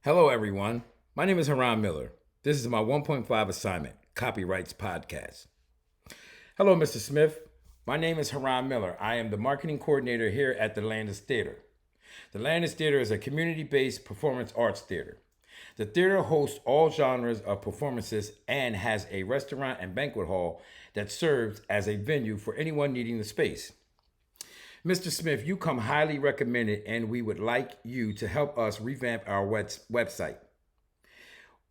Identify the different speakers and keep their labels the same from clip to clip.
Speaker 1: Hello, everyone. My name is Haran Miller. This is my 1.5 assignment, Copyrights Podcast. Hello, Mr. Smith. My name is Haran Miller. I am the marketing coordinator here at the Landis Theater. The Landis Theater is a community-based performance arts theater. The theater hosts all genres of performances and has a restaurant and banquet hall that serves as a venue for anyone needing the space. Mr. Smith, you come highly recommended, and we would like you to help us revamp our website.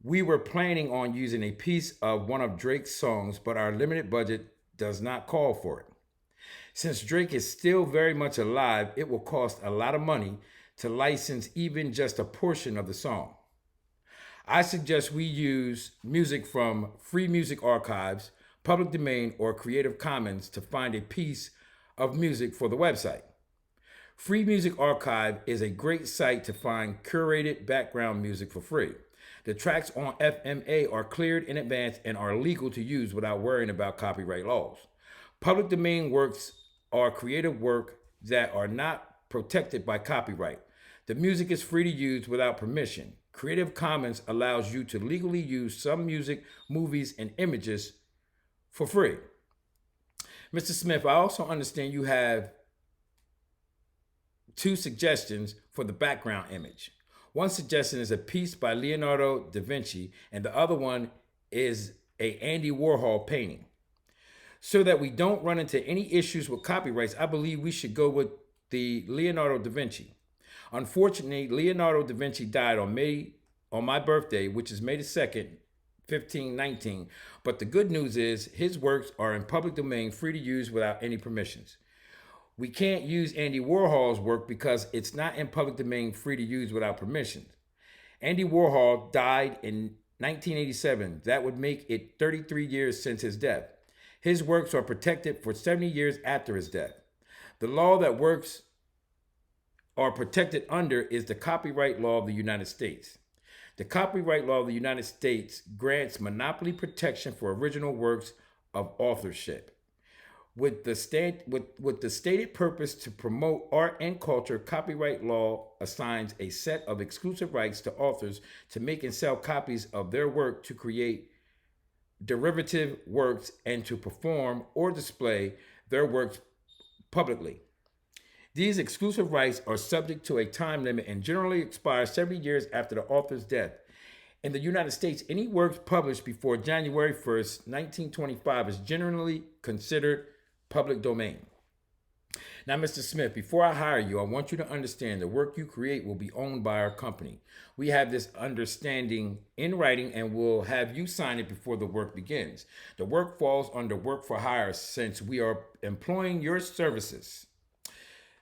Speaker 1: We were planning on using a piece of one of Drake's songs, but our limited budget does not call for it. Since Drake is still very much alive, it will cost a lot of money to license even just a portion of the song. I suggest we use music from Free Music Archives, Public Domain, or Creative Commons to find a piece of music for the website. Free Music Archive is a great site to find curated background music for free. The tracks on FMA are cleared in advance and are legal to use without worrying about copyright laws. Public domain works are creative work that are not protected by copyright. The music is free to use without permission. Creative Commons allows you to legally use some music, movies, and images for free. Mr. Smith, I also understand you have two suggestions for the background image. One suggestion is a piece by Leonardo da Vinci, and the other one is a Andy Warhol painting. So that we don't run into any issues with copyrights, I believe we should go with the Leonardo da Vinci. Unfortunately, Leonardo da Vinci died on my birthday, which is May the 2nd, 1519. But the good news is his works are in public domain, free to use without any permissions. We can't use Andy Warhol's work because it's not in public domain, free to use without permissions. Andy Warhol died in 1987. That would make it 33 years since his death. His works are protected for 70 years after his death. The law that works are protected under is the copyright law of the United States. The copyright law of the United States grants monopoly protection for original works of authorship. With the stated purpose to promote art and culture, copyright law assigns a set of exclusive rights to authors to make and sell copies of their work, to create derivative works, and to perform or display their works publicly. These exclusive rights are subject to a time limit and generally expire 70 years after the author's death. In the United States, any works published before January 1st, 1925 is generally considered public domain. Now, Mr. Smith, before I hire you, I want you to understand the work you create will be owned by our company. We have this understanding in writing and will have you sign it before the work begins. The work falls under work for hire since we are employing your services.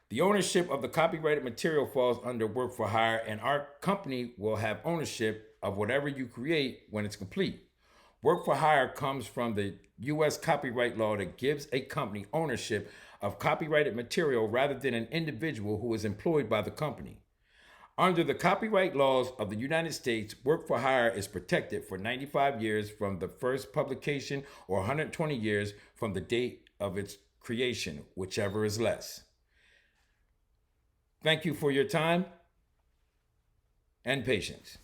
Speaker 1: The ownership of the copyrighted material falls under work for hire, and our company will have ownership of whatever you create when it's complete. Work for hire comes from the U.S. copyright law that gives a company ownership of copyrighted material rather than an individual who is employed by the company. Under the copyright laws of the United States, work for hire is protected for 95 years from the first publication or 120 years from the date of its creation, whichever is less. Thank you for your time and patience.